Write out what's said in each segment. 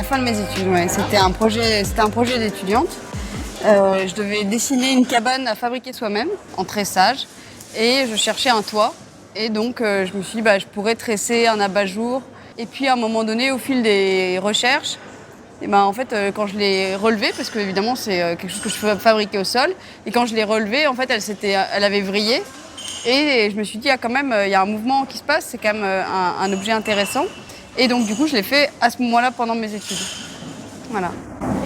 fin de mes études, ouais. C'était un projet d'étudiante. Je devais dessiner une cabane à fabriquer soi-même, en tressage, et je cherchais un toit. Et donc, je me suis dit, je pourrais tresser un abat-jour. Et puis, à un moment donné, au fil des recherches, et en fait, quand je l'ai relevé, parce que évidemment c'est quelque chose que je peux fabriquer au sol, et quand je l'ai relevé, en fait, elle avait vrillé. Et je me suis dit, quand même, il y a un mouvement qui se passe, c'est quand même un objet intéressant. Et donc, du coup, je l'ai fait à ce moment-là pendant mes études. Voilà.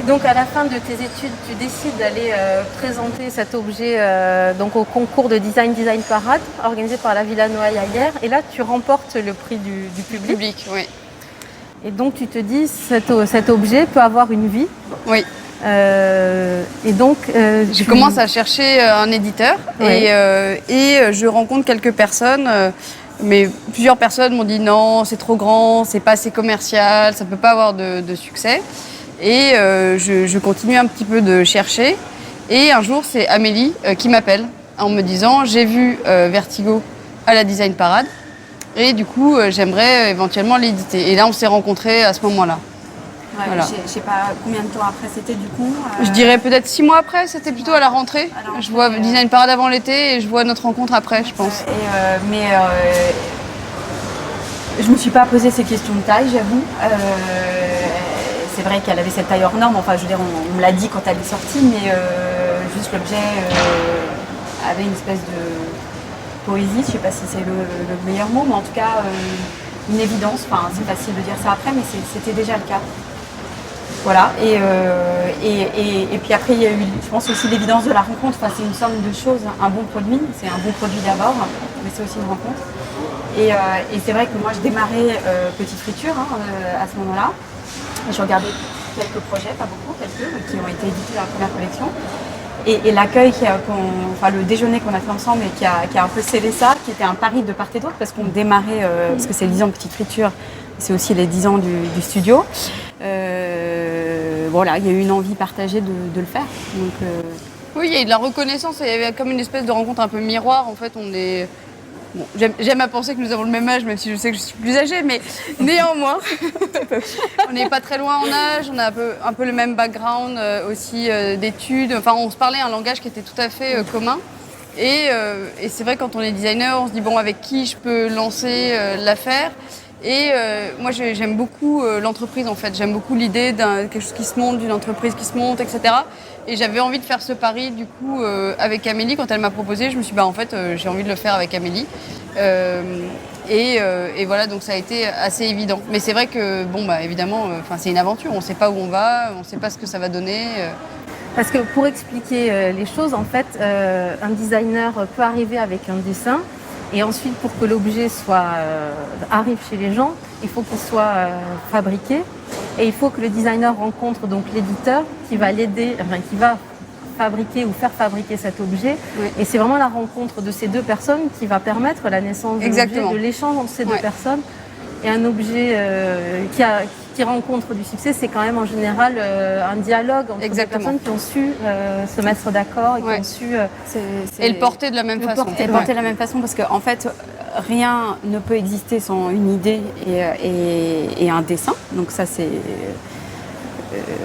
Et donc, à la fin de tes études, tu décides d'aller présenter cet objet donc au concours de Design Parade, organisé par la Villa Noailles. Et là, tu remportes le prix du public. Oui. Et donc, tu te dis, cet objet peut avoir une vie. Oui. Et donc, je commence à chercher un éditeur, oui. et je rencontre quelques personnes, mais plusieurs personnes m'ont dit non, c'est trop grand, c'est pas assez commercial, ça peut pas avoir de succès. Et je continue un petit peu de chercher. Et un jour, c'est Amélie qui m'appelle en me disant j'ai vu Vertigo à la Design Parade et du coup, j'aimerais éventuellement l'éditer. Et là, on s'est rencontrés à ce moment-là. Ouais, voilà. Je sais pas combien de temps après c'était du coup. Je dirais peut-être 6 mois après, c'était plutôt à la rentrée. Je vois Design Parade avant l'été et je vois notre rencontre après, je pense. Je me suis pas posé ces questions de taille, j'avoue. C'est vrai qu'elle avait cette taille hors norme, enfin je veux dire, on me l'a dit quand elle est sortie, mais juste l'objet avait une espèce de poésie, je sais pas si c'est le meilleur mot, mais en tout cas une évidence, enfin c'est facile de dire ça après, mais c'était déjà le cas. Voilà, et puis après il y a eu, je pense aussi l'évidence de la rencontre, enfin, c'est une somme de choses, un bon produit, c'est un bon produit d'abord, mais c'est aussi une rencontre. Et c'est vrai que moi je démarrais Petite Friture à ce moment-là, et je regardais quelques projets, pas beaucoup, quelques, qui ont été édités dans la première collection. Et l'accueil, enfin le déjeuner qu'on a fait ensemble et qui a un peu scellé ça, qui était un pari de part et d'autre, parce qu'on démarrait, parce que c'est les 10 ans de Petite Friture, c'est aussi les 10 ans du studio. Voilà, il y a eu une envie partagée de le faire. Donc, oui, il y a eu de la reconnaissance, il y avait comme une espèce de rencontre un peu miroir. En fait, on est... Bon, j'aime à penser que nous avons le même âge, même si je sais que je suis plus âgée, mais néanmoins, on n'est pas très loin en âge, on a un peu le même background aussi d'études. Enfin, on se parlait un langage qui était tout à fait commun. Et c'est vrai, quand on est designer, on se dit, bon, avec qui je peux lancer l'affaire ? Et moi, j'aime beaucoup l'entreprise, en fait. J'aime beaucoup l'idée d'un quelque chose qui se monte, d'une entreprise qui se monte, etc. Et j'avais envie de faire ce pari, du coup, avec Amélie. Quand elle m'a proposé, je me suis dit, en fait, j'ai envie de le faire avec Amélie. Et voilà, donc ça a été assez évident. Mais c'est vrai que, évidemment, c'est une aventure. On ne sait pas où on va, on ne sait pas ce que ça va donner. Parce que pour expliquer les choses, en fait, un designer peut arriver avec un dessin. Et ensuite, pour que l'objet arrive chez les gens, il faut qu'il soit fabriqué. Et il faut que le designer rencontre donc l'éditeur qui va l'aider, qui va fabriquer ou faire fabriquer cet objet. Oui. Et c'est vraiment la rencontre de ces deux personnes qui va permettre la naissance de l'objet, de l'échange entre ces deux personnes. Et un objet qui rencontre du succès, c'est quand même en général un dialogue entre des personnes qui ont su se mettre d'accord et qui ont su... et le porter de la même façon. Et le porter de la même façon, parce qu'en fait, rien ne peut exister sans une idée et un dessin. Donc ça, c'est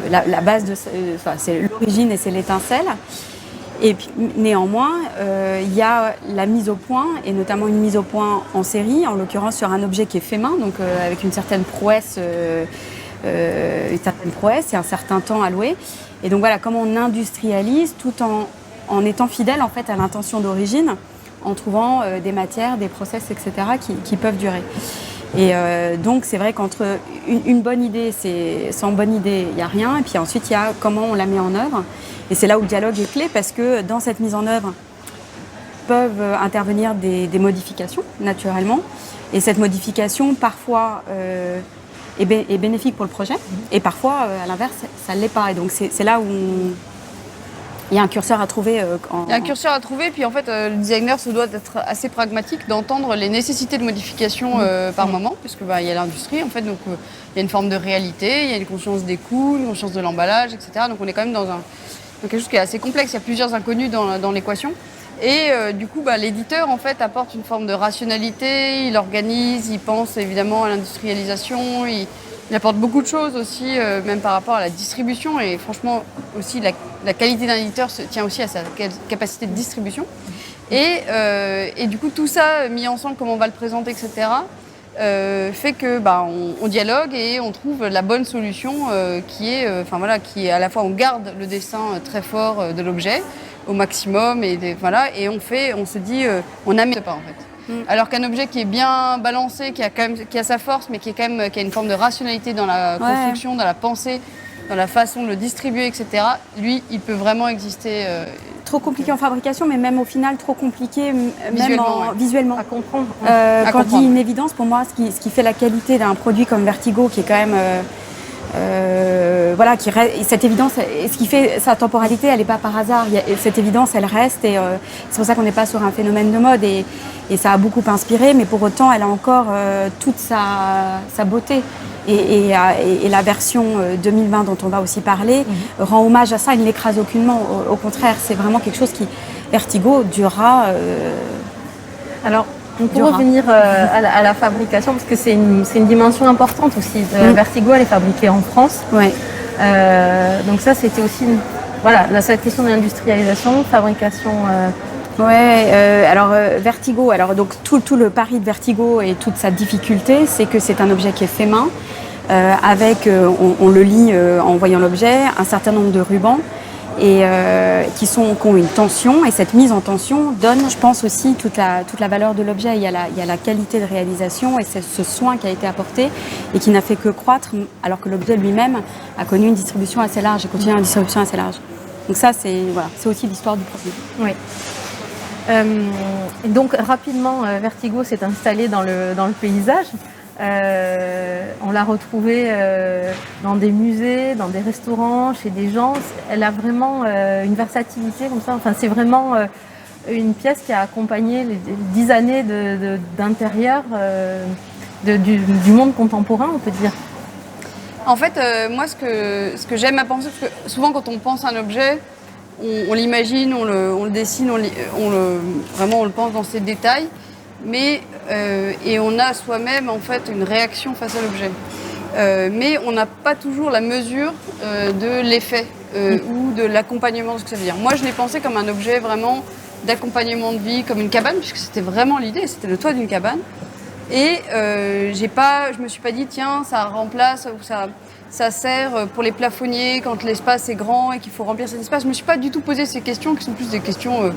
la base, c'est l'origine et c'est l'étincelle. Et puis, néanmoins, il y a la mise au point, et notamment une mise au point en série, en l'occurrence sur un objet qui est fait main, donc avec une certaine prouesse et un certain temps alloué. Et donc voilà, comment on industrialise tout en étant fidèle en fait à l'intention d'origine, en trouvant des matières, des process, etc. qui peuvent durer. Et donc c'est vrai qu'entre une bonne idée, sans bonne idée, il n'y a rien. Et puis ensuite, il y a comment on la met en œuvre. Et c'est là où le dialogue est clé, parce que dans cette mise en œuvre peuvent intervenir des modifications, naturellement. Et cette modification, parfois, est bénéfique pour le projet. Et parfois, à l'inverse, ça ne l'est pas. Et donc c'est là où il y a un curseur à trouver. Il y a un curseur à trouver, puis en fait, le designer se doit être assez pragmatique, d'entendre les nécessités de modification par moment, puisque il y a l'industrie, en fait, donc il y a une forme de réalité, il y a une conscience des coûts, une conscience de l'emballage, etc. Donc on est quand même dans quelque chose qui est assez complexe, il y a plusieurs inconnus dans l'équation. Et du coup, l'éditeur, en fait, apporte une forme de rationalité, il organise, il pense évidemment à l'industrialisation, Il apporte beaucoup de choses aussi, même par rapport à la distribution. Et franchement, aussi, la qualité d'un éditeur se tient aussi à sa capacité de distribution. Et du coup, tout ça mis ensemble, comment on va le présenter, etc., fait que on dialogue et on trouve la bonne solution qui est à la fois on garde le dessin très fort de l'objet au maximum et on se dit on n'améliore pas en fait. Alors qu'un objet qui est bien balancé, qui a sa force, mais qui a une forme de rationalité dans la construction, dans la pensée, dans la façon de le distribuer, etc., lui, il peut vraiment exister. Trop compliqué en fabrication, mais même au final trop compliqué visuellement. À comprendre. Quand je dis une évidence, pour moi, ce qui fait la qualité d'un produit comme Vertigo, qui est quand même... cette évidence, ce qui fait sa temporalité, elle n'est pas par hasard. Cette évidence, elle reste et c'est pour ça qu'on n'est pas sur un phénomène de mode et ça a beaucoup inspiré, mais pour autant, elle a encore toute sa beauté. Et la version 2020 dont on va aussi parler rend hommage à ça, il ne l'écrase aucunement. Au contraire, c'est vraiment quelque chose qui, Vertigo, durera. Alors, pour revenir à la fabrication, parce que c'est une dimension importante aussi. Vertigo, elle est fabriquée en France. Ouais. Donc ça, c'était aussi cette question de l'industrialisation, fabrication. Vertigo, donc tout le pari de Vertigo et toute sa difficulté, c'est que c'est un objet qui est fait main, avec, on le lit en voyant l'objet, un certain nombre de rubans et qui ont une tension, et cette mise en tension donne, je pense aussi, toute la valeur de l'objet. Il y a la qualité de réalisation et c'est ce soin qui a été apporté et qui n'a fait que croître, alors que l'objet lui-même a connu une distribution assez large et continue une distribution assez large. Donc ça, c'est aussi l'histoire du produit. Oui. Donc rapidement, Vertigo s'est installé dans le paysage. On l'a retrouvée dans des musées, dans des restaurants, chez des gens. Elle a vraiment une versatilité comme ça. Enfin, c'est vraiment une pièce qui a accompagné les 10 années d'intérieur du monde contemporain, on peut dire. En fait, moi, ce que j'aime à penser, parce que souvent quand on pense à un objet, on l'imagine, on le dessine, on le pense dans ses détails, mais et on a soi-même en fait une réaction face à l'objet. Mais on n'a pas toujours la mesure de l'effet ou de l'accompagnement de ce que ça veut dire. Moi, je l'ai pensé comme un objet vraiment d'accompagnement de vie, comme une cabane, puisque c'était vraiment l'idée, c'était le toit d'une cabane. Et je me suis pas dit, tiens, ça remplace ou ça sert pour les plafonniers quand l'espace est grand et qu'il faut remplir cet espace. Je me suis pas du tout posé ces questions qui sont plus des questions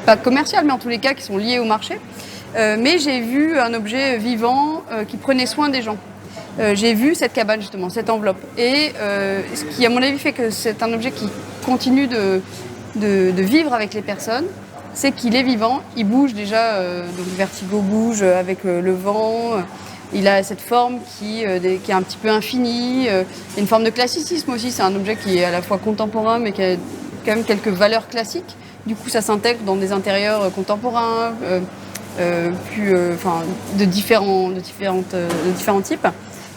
pas commerciales, mais en tous les cas qui sont liées au marché. Mais j'ai vu un objet vivant qui prenait soin des gens. J'ai vu cette cabane justement, cette enveloppe. Et ce qui à mon avis fait que c'est un objet qui continue de vivre avec les personnes, c'est qu'il est vivant, il bouge déjà, donc Vertigo bouge avec le vent. Il a cette forme qui est un petit peu infinie. Il y a une forme de classicisme aussi. C'est un objet qui est à la fois contemporain, mais qui a quand même quelques valeurs classiques. Du coup, ça s'intègre dans des intérieurs contemporains, de différents types.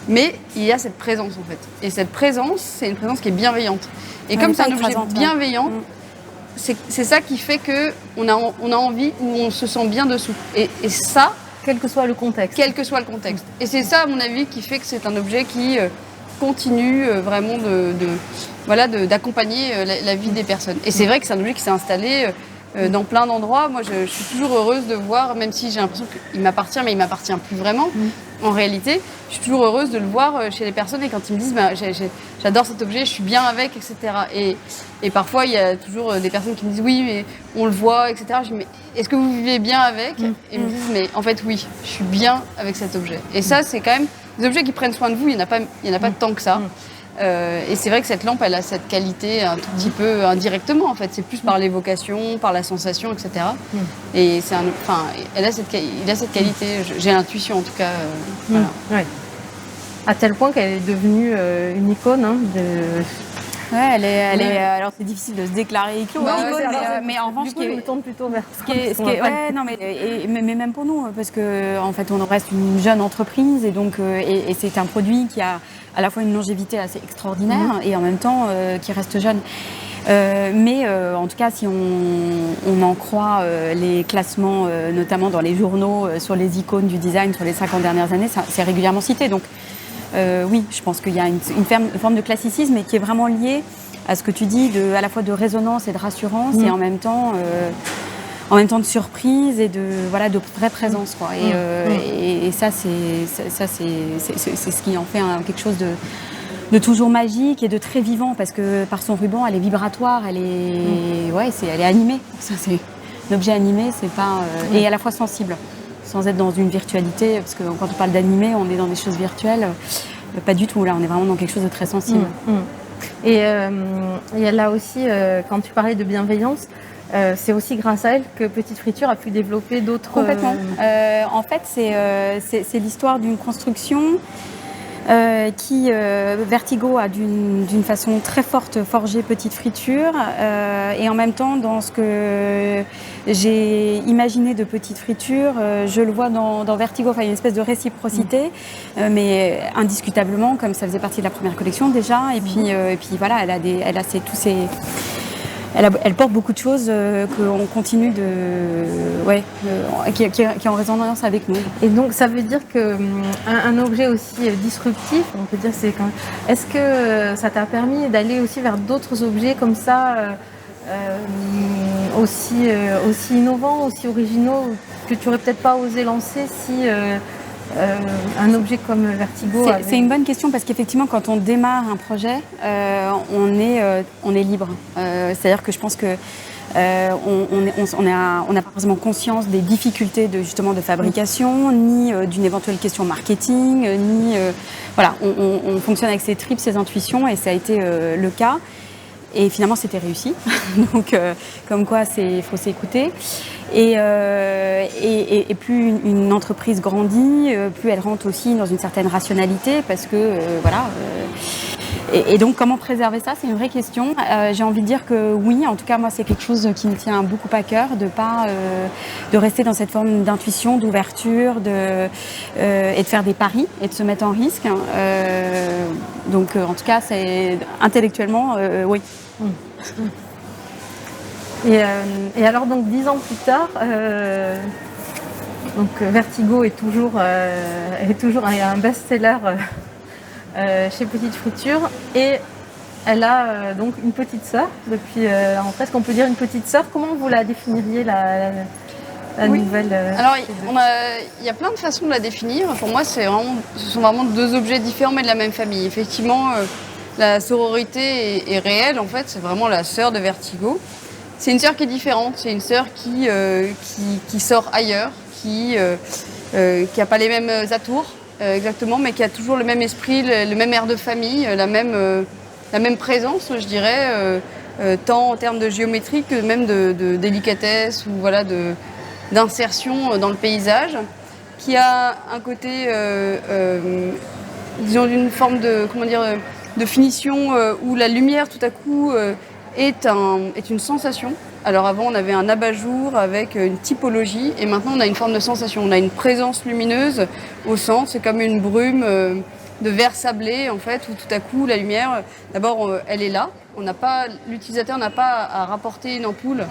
Mais il y a cette présence, en fait. Et cette présence, c'est une présence qui est bienveillante. Et comme c'est un objet bienveillant, c'est ça qui fait qu'on a envie, ou on se sent bien dessous. Et ça... Quel que soit le contexte. Quel que soit le contexte. Et c'est ça, à mon avis, qui fait que c'est un objet qui continue vraiment d'accompagner la vie des personnes. Et c'est vrai que c'est un objet qui s'est installé dans plein d'endroits. Moi, je suis toujours heureuse de voir, même si j'ai l'impression qu'il m'appartient, mais il ne m'appartient plus vraiment. En réalité, je suis toujours heureuse de le voir chez les personnes et quand ils me disent j'adore cet objet, je suis bien avec, etc. Et parfois, il y a toujours des personnes qui me disent oui, mais on le voit, etc. Je dis mais est-ce que vous vivez bien avec? Et ils me disent mais en fait, oui, je suis bien avec cet objet. Et ça, c'est quand même des objets qui prennent soin de vous, il n'y en a pas tant que ça. Et c'est vrai que cette lampe, elle a cette qualité un tout petit peu indirectement, en fait. C'est plus par l'évocation, par la sensation, etc. Et il a cette qualité, j'ai l'intuition en tout cas. Voilà. Ouais. À tel point qu'elle est devenue une icône Ouais, elle est. Alors c'est difficile de se déclarer icône, mais en revanche, du coup, je me tourne plutôt vers mais même pour nous, parce que en fait, on reste une jeune entreprise et donc et c'est un produit qui a à la fois une longévité assez extraordinaire et en même temps qui reste jeune. En tout cas, si on en croit les classements, notamment dans les journaux sur les icônes du design sur les 50 dernières années, c'est régulièrement cité. Donc oui, je pense qu'il y a une forme de classicisme et qui est vraiment liée à ce que tu dis, à la fois de résonance et de rassurance, et en même temps de surprise et de vraie présence, quoi. Et ça, c'est ce qui en fait quelque chose de toujours magique et de très vivant, parce que par son ruban, elle est vibratoire, elle est animée. Ça, c'est un objet animé, c'est pas et à la fois sensible, sans être dans une virtualité, parce que quand on parle d'animé, on est dans des choses virtuelles. Pas du tout, là, on est vraiment dans quelque chose de très sensible. Et là aussi, quand tu parlais de bienveillance, c'est aussi grâce à elle que Petite Friture a pu développer d'autres... Complètement. En fait, c'est l'histoire d'une construction qui, Vertigo a d'une façon très forte forgé Petite Friture, et en même temps, dans ce que j'ai imaginé de Petite Friture, je le vois dans Vertigo, enfin, il y a une espèce de réciprocité, mais indiscutablement, comme ça faisait partie de la première collection déjà, et puis voilà, elle porte beaucoup de choses qu'on continue qui est en résonance avec nous. Et donc ça veut dire qu'un objet aussi disruptif, on peut dire, est-ce que ça t'a permis d'aller aussi vers d'autres objets comme ça, aussi innovants, aussi originaux, que tu n'aurais peut-être pas osé lancer si un objet comme Vertigo... C'est une bonne question, parce qu'effectivement, quand on démarre un projet, on est libre. C'est-à-dire que je pense que on n'a pas forcément conscience des difficultés de fabrication, ni d'une éventuelle question marketing, voilà, on fonctionne avec ses tripes, ses intuitions, et ça a été le cas. Et finalement, c'était réussi. Donc, comme quoi, il faut s'écouter. Et plus une entreprise grandit, plus elle rentre aussi dans une certaine rationalité, parce que voilà. Et donc, comment préserver ça? C'est une vraie question. J'ai envie de dire que oui, en tout cas, moi, c'est quelque chose qui me tient beaucoup à cœur, de rester dans cette forme d'intuition, d'ouverture, et de faire des paris et de se mettre en risque. Donc, en tout cas, c'est intellectuellement, oui. Et alors, donc 10 ans plus tard, Vertigo est toujours un best-seller chez Petite Friture, et elle a donc une petite sœur depuis, presque on peut dire une petite sœur. Comment vous la définiriez, la nouvelle Alors, il y a plein de façons de la définir. Pour moi, ce sont vraiment deux objets différents, mais de la même famille. Effectivement, la sororité est réelle, en fait, c'est vraiment la sœur de Vertigo. C'est une sœur qui est différente, c'est une sœur qui sort ailleurs, qui n'a pas les mêmes atours exactement, mais qui a toujours le même esprit, le même air de famille, la même présence, je dirais, tant en termes de géométrie que même de délicatesse ou voilà, d'insertion dans le paysage, qui a un côté, disons, d'une forme de finition où la lumière tout à coup est une sensation. Alors avant, on avait un abat-jour avec une typologie, et maintenant on a une forme de sensation. On a une présence lumineuse au centre, c'est comme une brume de verre sablé, en fait, où tout à coup la lumière, d'abord elle est là. L'utilisateur n'a pas à rapporter une ampoule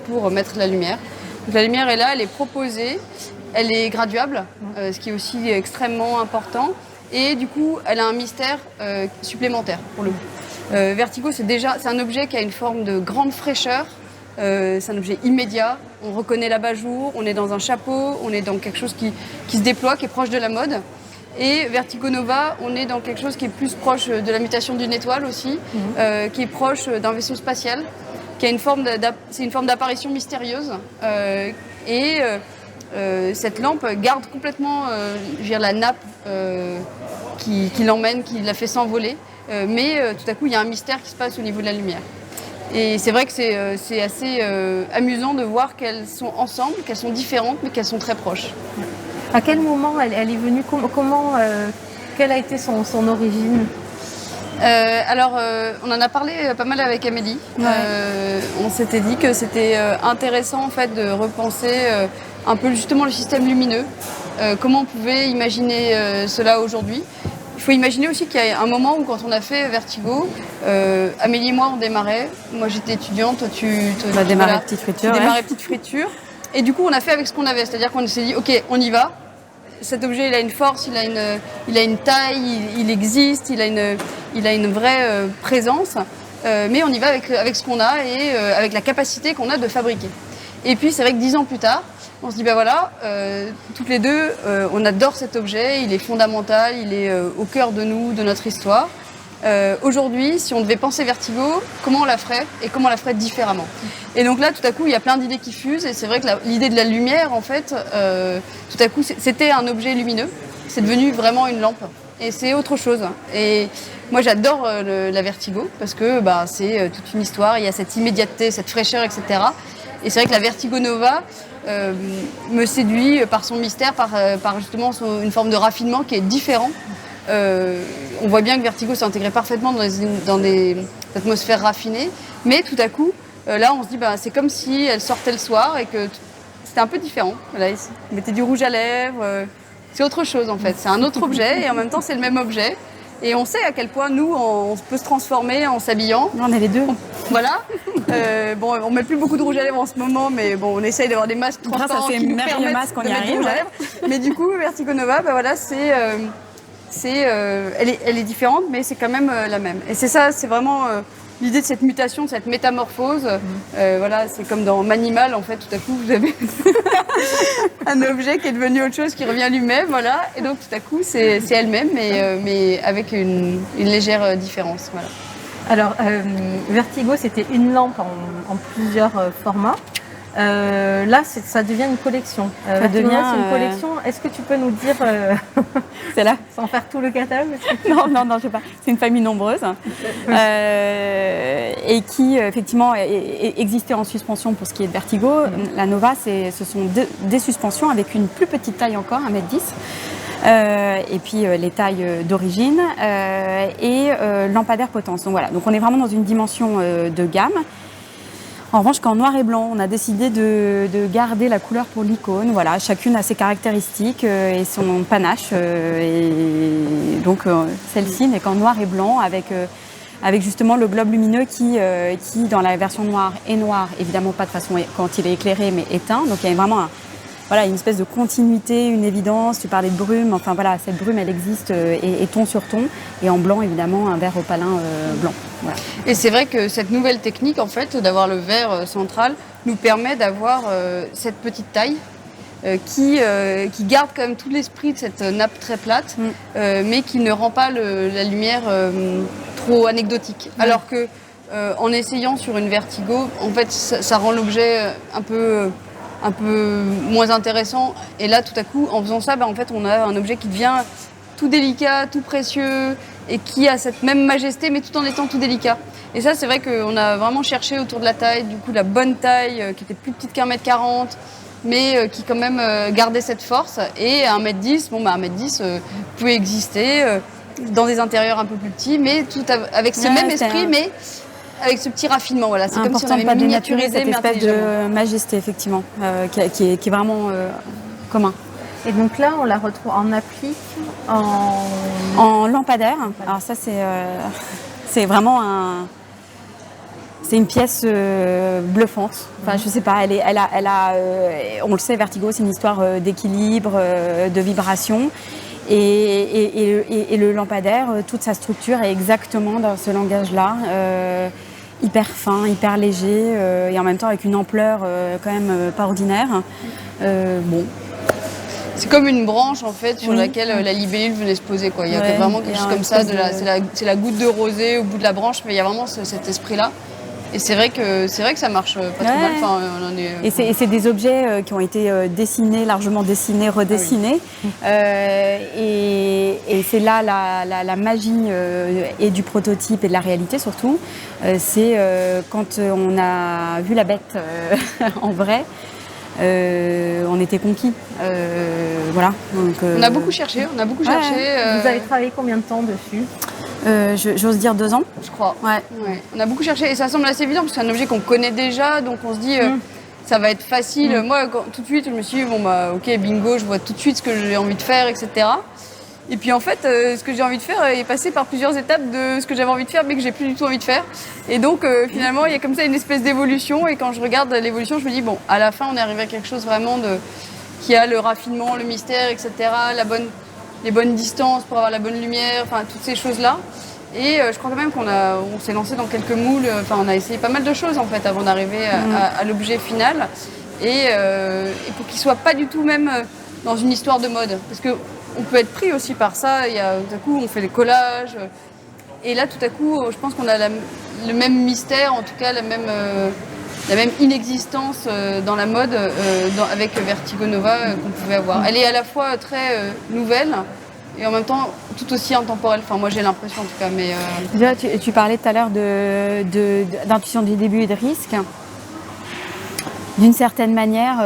pour mettre la lumière. Donc la lumière est là, elle est proposée, elle est graduable, ce qui est aussi extrêmement important. Et du coup, elle a un mystère supplémentaire pour le coup. Vertigo, c'est un objet qui a une forme de grande fraîcheur. C'est un objet immédiat. On reconnaît l'abat-jour, on est dans un chapeau, on est dans quelque chose qui se déploie, qui est proche de la mode. Et Vertigo Nova, on est dans quelque chose qui est plus proche de la mutation d'une étoile aussi, qui est proche d'un vaisseau spatial, qui a c'est une forme d'apparition mystérieuse. Cette lampe garde complètement la nappe qui l'emmène, qui la fait s'envoler. Mais tout à coup, il y a un mystère qui se passe au niveau de la lumière. Et c'est vrai que c'est assez amusant de voir qu'elles sont ensemble, qu'elles sont différentes, mais qu'elles sont très proches. À quel moment elle est venue, quelle a été son origine? On en a parlé pas mal avec Amélie. Ouais. On s'était dit que c'était intéressant en fait de repenser un peu justement le système lumineux. Comment on pouvait imaginer cela aujourd'hui? Il faut imaginer aussi qu'il y a un moment où, quand on a fait Vertigo, Amélie et moi, on démarrait. Moi, j'étais étudiante, toi, tu démarrais Petite Friture. Tu démarrais Petite Friture. Et du coup, on a fait avec ce qu'on avait. C'est-à-dire qu'on s'est dit, OK, on y va. cet objet, il a une force, il a une taille, il existe, il a une vraie présence, mais on y va avec ce qu'on a et avec la capacité qu'on a de fabriquer. Et puis c'est vrai que 10 ans plus tard, on se dit, ben voilà, toutes les deux, on adore cet objet, il est fondamental, il est au cœur de nous, de notre histoire. Aujourd'hui, si on devait penser Vertigo, comment on la ferait et comment on la ferait différemment. Et donc là, tout à coup, il y a plein d'idées qui fusent et c'est vrai que l'idée de la lumière, en fait, tout à coup, c'était un objet lumineux. C'est devenu vraiment une lampe et c'est autre chose. Et moi, j'adore la Vertigo parce que c'est toute une histoire, il y a cette immédiateté, cette fraîcheur, etc. Et c'est vrai que la Vertigo Nova me séduit par son mystère, par justement une forme de raffinement qui est différent. On voit bien que Vertigo s'est intégré parfaitement dans des atmosphères raffinées, mais tout à coup, là, on se dit, c'est comme si elle sortait le soir et que c'était un peu différent. Voilà, ils mettaient du rouge à lèvres, c'est autre chose en fait. C'est un autre objet et en même temps, c'est le même objet. Et on sait à quel point nous, on peut se transformer en s'habillant. On est les deux. Voilà. On met plus beaucoup de rouge à lèvres en ce moment, mais bon, on essaye d'avoir des masques transparents qui nous permettent masques, on de y mettre du arrive. rouge à lèvres. Mais du coup, Vertigo Nova, voilà, elle est différente, mais c'est quand même la même. Et c'est ça, c'est vraiment l'idée de cette mutation, de cette métamorphose. Voilà, c'est comme dans Manimal, en fait, tout à coup, vous avez un objet qui est devenu autre chose, qui revient lui-même, voilà. Et donc, tout à coup, c'est elle-même, mais avec une légère différence, voilà. Alors, Vertigo, c'était une lampe en plusieurs formats. Là, ça devient une collection. Ça devient c'est une collection. Est-ce que tu peux nous dire, C'est là. sans faire tout le catalogue? Non, je sais pas. C'est une famille nombreuse et qui effectivement existait en suspension pour ce qui est de Vertigo. La Nova, ce sont des suspensions avec une plus petite taille encore, 1m10. Et puis les tailles d'origine et lampadaire potence. Donc voilà, donc on est vraiment dans une dimension de gamme. En revanche, qu'en noir et blanc, on a décidé de garder la couleur pour l'icône. Voilà, chacune a ses caractéristiques et son panache. Et donc celle-ci n'est qu'en noir et blanc avec justement le globe lumineux qui dans la version noire est noir, évidemment pas de façon quand il est éclairé, mais éteint. Donc il y a vraiment une espèce de continuité, une évidence. Tu parlais de brume, enfin voilà, cette brume elle existe et ton sur ton. Et en blanc, évidemment, un vert opalin blanc. Voilà. Et c'est vrai que cette nouvelle technique, en fait, d'avoir le verre central, nous permet d'avoir cette petite taille qui garde quand même tout l'esprit de cette nappe très plate, mais qui ne rend pas la lumière trop anecdotique. Alors que en essayant sur une Vertigo, en fait, ça rend l'objet un peu moins intéressant. Et là, tout à coup, en faisant ça, en fait, on a un objet qui devient tout délicat, tout précieux, et qui a cette même majesté, mais tout en étant tout délicat. Et ça, c'est vrai qu'on a vraiment cherché autour de la taille, du coup, la bonne taille, qui était plus petite qu'1m40, mais qui quand même gardait cette force. Et à 1m10, 1m10 pouvait exister dans des intérieurs un peu plus petits, mais tout avec ce même esprit, mais avec ce petit raffinement, voilà. C'est comme si on avait miniaturisé cette espèce de majesté, effectivement, qui est vraiment commun. Et donc là, on la retrouve en applique, en lampadaire. Alors ça, c'est vraiment c'est une pièce bluffante. Enfin, je sais pas, on le sait, Vertigo, c'est une histoire d'équilibre, de vibration. Et le lampadaire, toute sa structure est exactement dans ce langage-là, hyper fin, hyper léger, et en même temps avec une ampleur quand même pas ordinaire. C'est comme une branche en fait sur laquelle la libellule venait se poser, quoi. Il y a vraiment quelque chose comme ça, c'est la goutte de rosée au bout de la branche, mais il y a vraiment cet esprit-là. Et c'est vrai que ça marche pas trop mal. Enfin, et c'est des objets qui ont été largement dessinés, redessinés. Et c'est là la magie et du prototype et de la réalité surtout. C'est quand on a vu la bête en vrai. On était conquis. Voilà. Donc, on a beaucoup cherché. Vous avez travaillé combien de temps dessus? J'ose dire 2 ans. Je crois. Ouais. On a beaucoup cherché et ça semble assez évident parce que c'est un objet qu'on connaît déjà, donc on se dit ça va être facile. Moi, tout de suite, je me suis dit ok, bingo, je vois tout de suite ce que j'ai envie de faire, etc. Et puis en fait, ce que j'ai envie de faire est passé par plusieurs étapes de ce que j'avais envie de faire, mais que j'ai plus du tout envie de faire. Et donc finalement, il y a comme ça une espèce d'évolution. Et quand je regarde l'évolution, je me dis à la fin, on est arrivé à quelque chose vraiment qui a le raffinement, le mystère, etc., les bonnes distances pour avoir la bonne lumière, enfin toutes ces choses-là. Et je crois quand même on s'est lancé dans quelques moules, enfin on a essayé pas mal de choses en fait avant d'arriver à l'objet final. Et pour qu'il soit pas du tout même dans une histoire de mode. Parce qu'on peut être pris aussi par ça, tout à coup on fait des collages. Et là tout à coup je pense qu'on a le même mystère, en tout cas la même inexistence dans la mode avec Vertigo Nova qu'on pouvait avoir. Elle est à la fois très nouvelle et en même temps tout aussi intemporelle. Enfin moi j'ai l'impression en tout cas. Mais déjà, tu parlais tout à l'heure d'intuition du début et de risque. D'une certaine manière,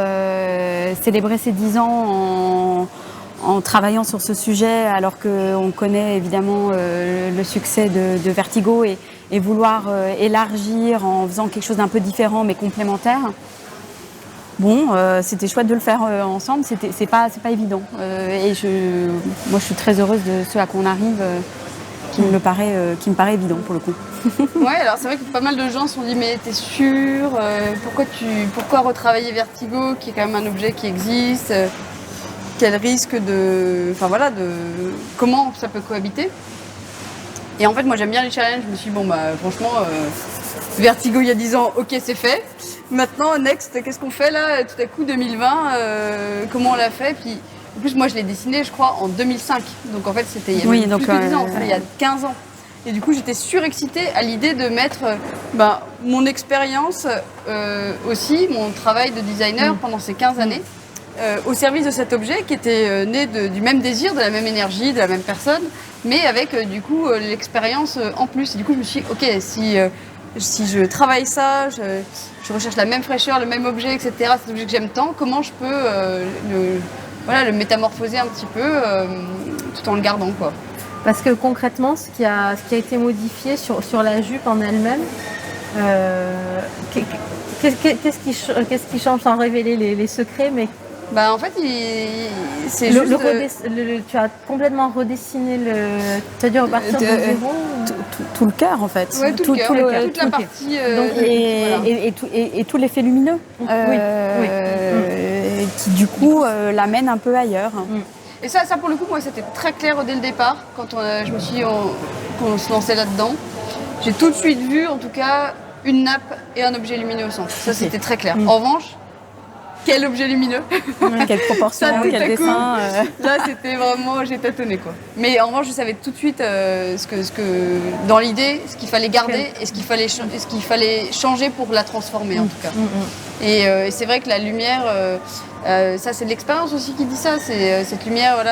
célébrer ces 10 ans en travaillant sur ce sujet, alors qu'on connaît évidemment le succès de Vertigo et vouloir élargir en faisant quelque chose d'un peu différent mais complémentaire. Bon, c'était chouette de le faire ensemble, c'est pas évident. Moi je suis très heureuse de ce à quoi on arrive, qui me paraît évident pour le coup. Ouais, alors c'est vrai que pas mal de gens se sont dit mais t'es sûre, pourquoi retravailler Vertigo qui est quand même un objet qui existe, quel risque comment ça peut cohabiter. Et en fait moi j'aime bien les challenges, je me suis dit bon bah franchement Vertigo il y a 10 ans, ok c'est fait. Maintenant next, qu'est-ce qu'on fait là tout à coup 2020, comment on l'a fait. Puis en plus moi je l'ai dessiné je crois en 2005, donc en fait c'était il y a plus que 10 ans, il y a 15 ans. Et du coup, j'étais surexcitée à l'idée de mettre mon expérience aussi, mon travail de designer pendant ces 15 années, au service de cet objet qui était né du même désir, de la même énergie, de la même personne, mais avec du coup l'expérience en plus. Et du coup, je me suis dit, ok, si je travaille ça, je recherche la même fraîcheur, le même objet, etc., cet objet que j'aime tant, comment je peux le métamorphoser un petit peu tout en le gardant, quoi. Parce que concrètement, ce qui a été modifié sur la jupe en elle-même, qu'est-ce qui change sans révéler les secrets, mais en fait, c'est juste... tu as complètement redessiné c'est-à-dire à partir de zéro tout le cœur en fait. Ouais, tout le cœur, toute la partie... et tout l'effet lumineux qui du coup l'amène un peu ailleurs. Et ça pour le coup, moi c'était très clair dès le départ, quand on se lançait là-dedans. J'ai tout de suite vu en tout cas une nappe et un objet lumineux au centre. Ça c'était très clair. En revanche, quel objet lumineux, quelle proportion, quel dessin. Là c'était vraiment, j'ai tâtonné quoi. Mais en revanche je savais tout de suite dans l'idée, ce qu'il fallait garder et ce qu'il fallait changer pour la transformer en tout cas. Et c'est vrai que la lumière, ça c'est de l'expérience aussi qui dit ça, c'est cette lumière,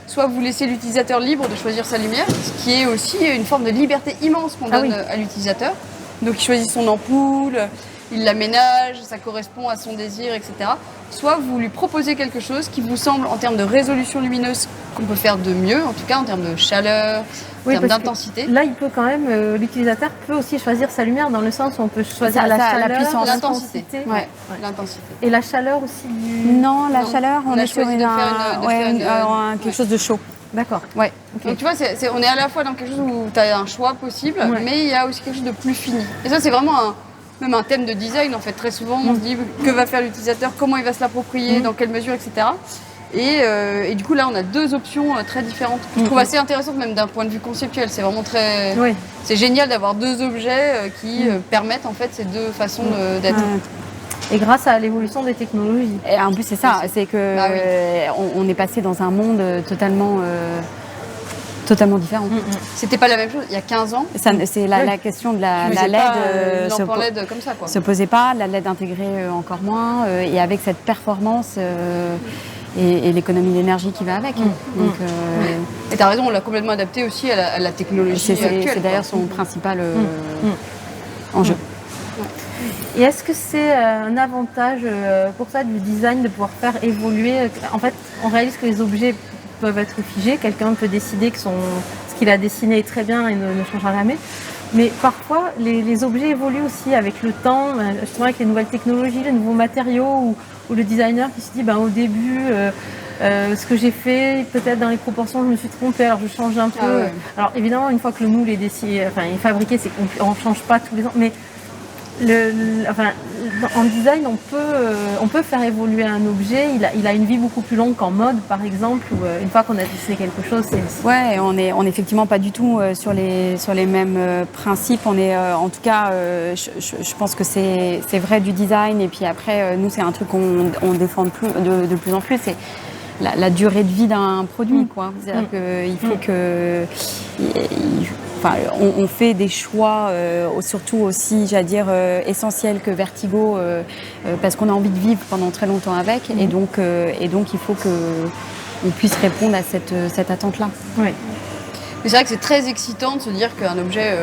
soit vous laissez l'utilisateur libre de choisir sa lumière, ce qui est aussi une forme de liberté immense qu'on donne à l'utilisateur. Donc il choisit son ampoule, il l'aménage, ça correspond à son désir, etc. Soit vous lui proposez quelque chose qui vous semble, en termes de résolution lumineuse, qu'on peut faire de mieux, en tout cas en termes de chaleur, en termes d'intensité. Là, il peut quand même, l'utilisateur peut aussi choisir sa lumière dans le sens où on peut choisir la chaleur, la puissance, l'intensité. L'intensité. Et la chaleur aussi Non, la chaleur, on est sur quelque chose de chaud. D'accord. Ouais. Okay. Donc tu vois, on est à la fois dans quelque chose où tu as un choix possible, mais il y a aussi quelque chose de plus fini. Et ça, c'est vraiment même un thème de design en fait. Très souvent, on se dit que va faire l'utilisateur, comment il va se l'approprier, dans quelle mesure, etc. Et du coup, là, on a deux options très différentes. Je trouve assez intéressantes même d'un point de vue conceptuel. C'est vraiment très... C'est génial d'avoir deux objets qui permettent en fait ces deux façons d'être. Et grâce à l'évolution des technologies. Et en plus, c'est ça, c'est que on est passé dans un monde totalement différent. C'était pas la même chose il y a 15 ans. C'est la question de la LED. L'ampoule LED comme ça, quoi. Se posait pas, la LED intégrée encore moins, et avec cette performance et l'économie d'énergie qui va avec. Donc, et t'as raison, on l'a complètement adapté aussi à la technologie actuelle. C'est d'ailleurs son principal enjeu. Et est-ce que c'est un avantage pour ça du design de pouvoir faire évoluer? En fait, on réalise que les objets peuvent être figés. Quelqu'un peut décider que ce qu'il a dessiné est très bien et ne changera jamais. Mais parfois, les objets évoluent aussi avec le temps, justement avec les nouvelles technologies, les nouveaux matériaux, ou le designer qui se dit au début, ce que j'ai fait, peut-être dans les proportions, je me suis trompée, alors je change un peu. Alors évidemment, une fois que le moule est fabriqué, on ne change pas tous les ans. Mais En design, on peut faire évoluer un objet. Il a une vie beaucoup plus longue qu'en mode, par exemple, où une fois qu'on a dessiné quelque chose, c'est... Ouais, on est effectivement pas du tout sur les mêmes principes. On est, en tout cas, je pense que c'est vrai du design. Et puis après, nous, c'est un truc qu'on défend de plus en plus. C'est la durée de vie d'un produit, quoi. C'est-à-dire qu'il faut que... on fait des choix, surtout aussi, j'allais dire, essentiels que Vertigo, parce qu'on a envie de vivre pendant très longtemps avec, et donc il faut qu'on puisse répondre à cette attente-là. Oui. Mais c'est vrai que c'est très excitant de se dire qu'un objet,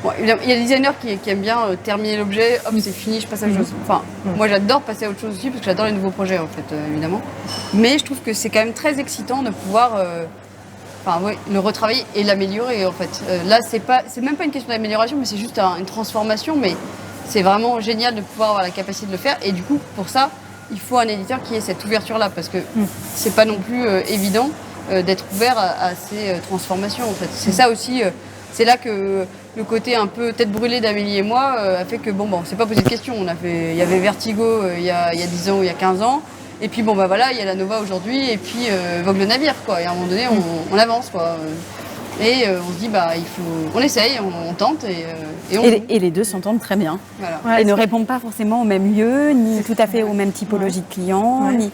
bon, il y a des designers qui aiment bien terminer l'objet, hop, c'est fini, je passe à autre chose. Moi j'adore passer à autre chose aussi parce que j'adore les nouveaux projets en fait, évidemment. Mais je trouve que c'est quand même très excitant de pouvoir le retravailler et l'améliorer en fait. Là, c'est même pas une question d'amélioration, mais c'est juste une transformation. Mais c'est vraiment génial de pouvoir avoir la capacité de le faire. Et du coup, pour ça, il faut un éditeur qui ait cette ouverture-là, parce que c'est pas non plus évident d'être ouvert à ces transformations en fait. C'est ça aussi. C'est là que le côté un peu tête brûlée d'Amélie et moi a fait que bon, on s'est pas posé de questions. Il y avait Vertigo il y a 10 ans ou il y a 15 ans. Et puis voilà, il y a la Nova aujourd'hui et puis vogue le navire quoi. Et à un moment donné, on avance quoi. Et on se dit on essaye, on tente et les deux s'entendent très bien. Voilà. Ouais, et ne répondent pas forcément au même lieu, ni tout à fait aux mêmes typologies de clients, ni...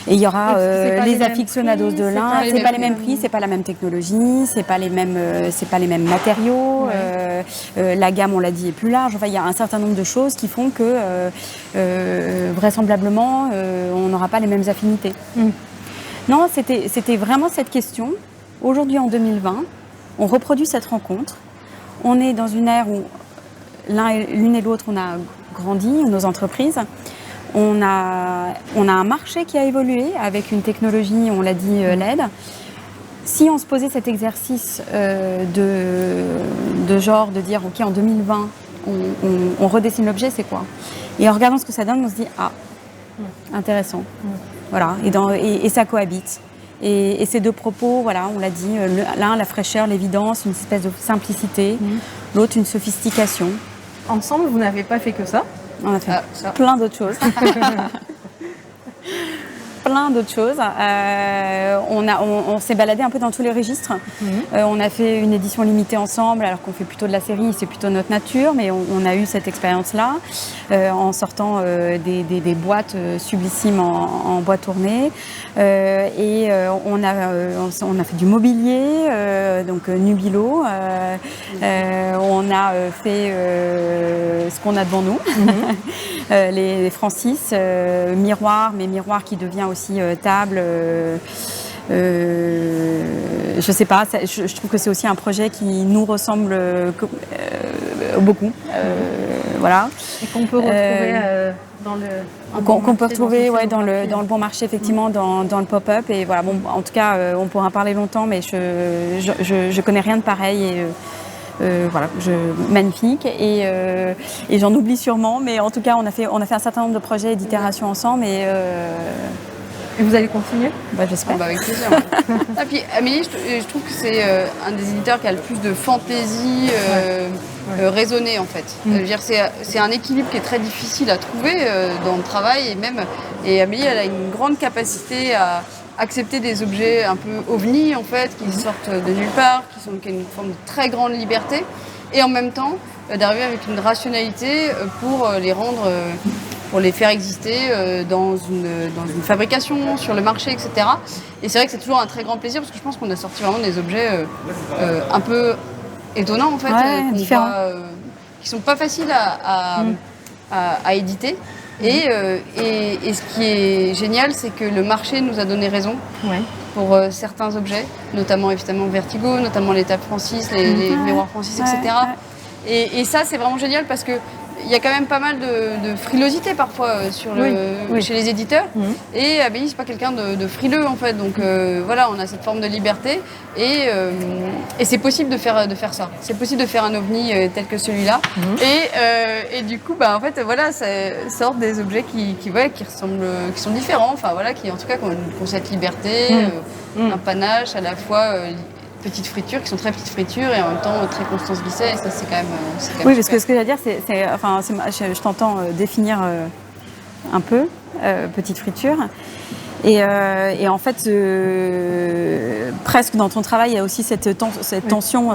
Et il y aura les aficionados de l'un, c'est pas les mêmes prix, c'est pas la même technologie, c'est pas les mêmes matériaux. La gamme, on l'a dit, est plus large. Enfin, il y a un certain nombre de choses qui font que vraisemblablement, on n'aura pas les mêmes affinités. Non, c'était vraiment cette question. Aujourd'hui, en 2020, on reproduit cette rencontre. On est dans une ère où l'une et l'autre, on a grandi, nos entreprises. On a un marché qui a évolué avec une technologie, on l'a dit, LED. Si on se posait cet exercice de genre, de dire, OK, en 2020, on redessine l'objet, c'est quoi? Et en regardant ce que ça donne, on se dit, intéressant. Voilà, et ça cohabite. Et ces deux propos, voilà, on l'a dit, l'un, la fraîcheur, l'évidence, une espèce de simplicité, l'autre, une sophistication. Ensemble, vous n'avez pas fait que ça? On a fait plein d'autres choses. Plein d'autres choses. On s'est baladé un peu dans tous les registres. On a fait une édition limitée ensemble, alors qu'on fait plutôt de la série, c'est plutôt notre nature, mais on a eu cette expérience-là en sortant des boîtes sublissimes en bois tourné. Et on a fait du mobilier, donc Nubilo. On a fait ce qu'on a devant nous, les Francis, miroir, mais miroir qui devient aussi table. Je sais pas, je trouve que c'est aussi un projet qui nous ressemble beaucoup. Voilà. Et qu'on peut retrouver dans le... Qu'on peut retrouver dans le bon marché, effectivement, dans le pop-up. Et voilà, bon, en tout cas, on pourra en parler longtemps, mais je connais rien de pareil. Et, voilà, magnifique. Et j'en oublie sûrement, mais en tout cas, on a fait un certain nombre de projets et d'itérations ensemble. Et vous allez continuer? J'espère. Avec plaisir. Et puis Amélie, je trouve que c'est un des éditeurs qui a le plus de fantaisie raisonnée en fait. Je veux dire, c'est un équilibre qui est très difficile à trouver dans le travail et Amélie, elle a une grande capacité à accepter des objets un peu ovnis en fait, qui sortent de nulle part, qui ont une forme de très grande liberté, et en même temps d'arriver avec une rationalité pour les rendre, pour les faire exister dans une fabrication, sur le marché, etc. Et c'est vrai que c'est toujours un très grand plaisir parce que je pense qu'on a sorti vraiment des objets un peu étonnants en fait, différents. Qui sont pas faciles à éditer. Et ce qui est génial, c'est que le marché nous a donné raison pour certains objets, notamment évidemment Vertigo, notamment les tables Francis, les miroirs Francis, etc. Et ça, c'est vraiment génial parce que il y a quand même pas mal de frilosité parfois chez les éditeurs. Et Amélie, c'est pas quelqu'un de frileux en fait. Donc voilà, on a cette forme de liberté et c'est possible de faire ça. C'est possible de faire un ovni tel que celui-là. Et du coup, en fait, voilà, ça sort des objets qui ressemblent, qui sont différents. Enfin voilà, qui en tout cas qui ont cette liberté, un panache à la fois petites fritures qui sont très petites fritures et en même temps très Constance Bisset. Et ça, c'est quand même. Oui, parce que ce que j'allais dire, je t'entends définir un peu petite friture. Et en fait, presque dans ton travail, il y a aussi cette tension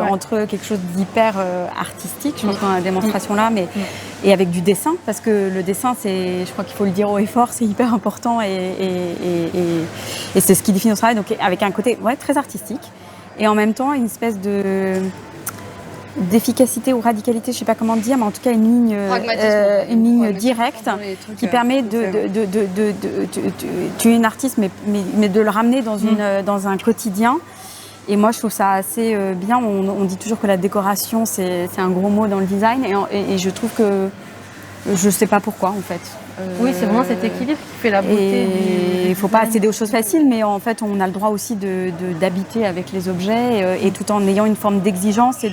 entre quelque chose d'hyper artistique, je pense dans la démonstration là, mais et avec du dessin, parce que le dessin, je crois qu'il faut le dire haut et fort, c'est hyper important et c'est ce qui définit notre travail. Donc avec un côté très artistique et en même temps une espèce d'efficacité ou radicalité, je ne sais pas comment dire, mais en tout cas une ligne directe qui permet tu es une artiste, mais de le ramener dans un quotidien. Et moi, je trouve ça assez bien. On dit toujours que la décoration, c'est un gros mot dans le design, et je trouve que je ne sais pas pourquoi, en fait. Oui, c'est vraiment cet équilibre qui fait la beauté. Il ne faut pas accéder aux choses faciles, mais en fait, on a le droit aussi d'habiter avec les objets, et tout en ayant une forme d'exigence et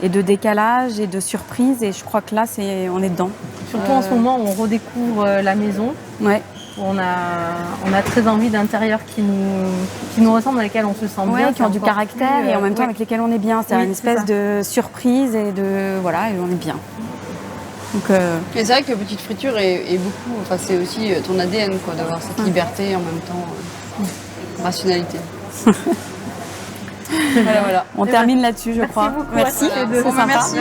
de décalage et de surprise, et je crois que là on est dedans. Surtout en ce moment, on redécouvre la maison. Ouais. On a très envie d'intérieurs qui nous ressemblent, dans lesquels on se sent bien, qui ont du caractère et en même temps avec lesquels on est bien. C'est une espèce de surprise et on est bien. Donc, mais c'est vrai que petite friture est beaucoup. Enfin, c'est aussi ton ADN, quoi, d'avoir cette liberté et en même temps rationalité. Voilà. On termine là-dessus, je crois. Merci beaucoup. Merci. C'est sympa. Merci.